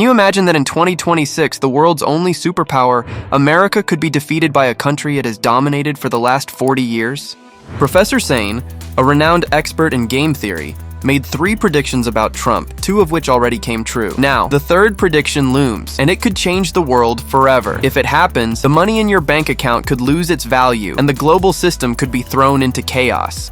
Can you imagine that in 2026, the world's only superpower, America, could be defeated by a country it has dominated for the last 40 years? Professor Sane, a renowned expert in game theory, made 3 predictions about Trump, 2 of which already came true. Now, the third prediction looms, and it could change the world forever. If it happens, the money in your bank account could lose its value, and the global system could be thrown into chaos.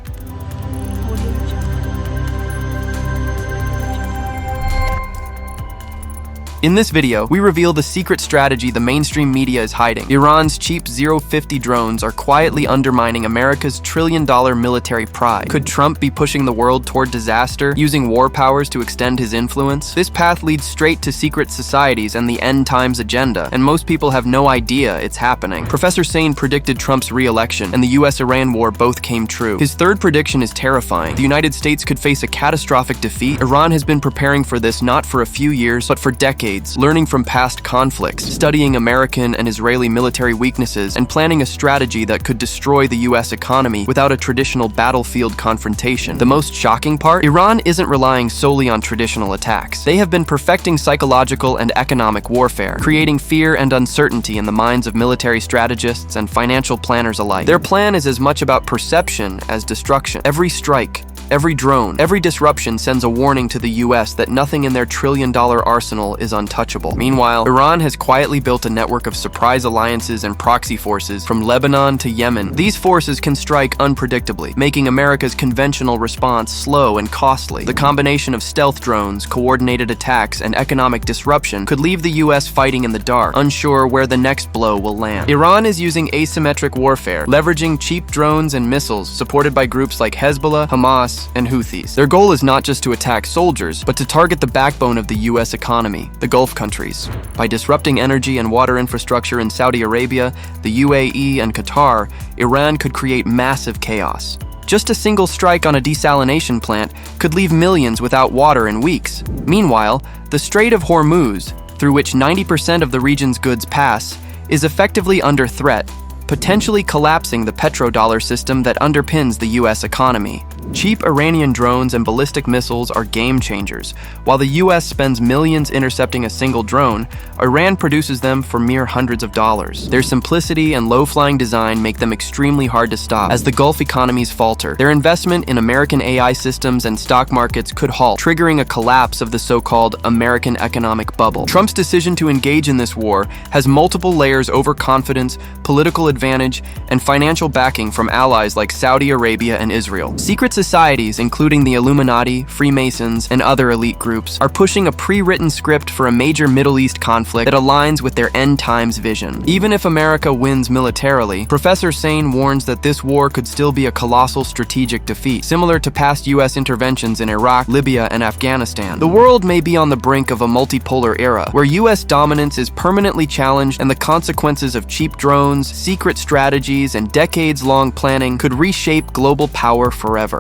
In this video, we reveal the secret strategy the mainstream media is hiding. Iran's cheap 050 drones are quietly undermining America's trillion-dollar military pride. Could Trump be pushing the world toward disaster, using war powers to extend his influence? This path leads straight to secret societies and the end times agenda, and most people have no idea it's happening. Professor Sane predicted Trump's re-election, and the US-Iran war both came true. His third prediction is terrifying. The United States could face a catastrophic defeat. Iran has been preparing for this not for a few years, but for decades. Learning from past conflicts, studying American and Israeli military weaknesses, and planning a strategy that could destroy the US economy without a traditional battlefield confrontation. The most shocking part? Iran isn't relying solely on traditional attacks. They have been perfecting psychological and economic warfare, creating fear and uncertainty in the minds of military strategists and financial planners alike. Their plan is as much about perception as destruction. Every strike, every drone, every disruption sends a warning to the US that nothing in their trillion-dollar arsenal is untouchable. Meanwhile, Iran has quietly built a network of surprise alliances and proxy forces from Lebanon to Yemen. These forces can strike unpredictably, making America's conventional response slow and costly. The combination of stealth drones, coordinated attacks, and economic disruption could leave the US fighting in the dark, unsure where the next blow will land. Iran is using asymmetric warfare, leveraging cheap drones and missiles supported by groups like Hezbollah, Hamas, and Houthis. Their goal is not just to attack soldiers, but to target the backbone of the US economy, the Gulf countries. By disrupting energy and water infrastructure in Saudi Arabia, the UAE, and Qatar, Iran could create massive chaos. Just a single strike on a desalination plant could leave millions without water in weeks. Meanwhile, the Strait of Hormuz, through which 90% of the region's goods pass, is effectively under threat, potentially collapsing the petrodollar system that underpins the US economy. Cheap Iranian drones and ballistic missiles are game changers. While the US spends millions intercepting a single drone, Iran produces them for mere hundreds of dollars. Their simplicity and low-flying design make them extremely hard to stop. As the Gulf economies falter, their investment in American AI systems and stock markets could halt, triggering a collapse of the so-called American economic bubble. Trump's decision to engage in this war has multiple layers: overconfidence, political advantage, and financial backing from allies like Saudi Arabia and Israel. Secret societies, including the Illuminati, Freemasons, and other elite groups, are pushing a pre-written script for a major Middle East conflict that aligns with their end times vision. Even if America wins militarily, Professor Sane warns that this war could still be a colossal strategic defeat, similar to past US interventions in Iraq, Libya, and Afghanistan. The world may be on the brink of a multipolar era, where US dominance is permanently challenged and the consequences of cheap drones, secret strategies, and decades-long planning could reshape global power forever.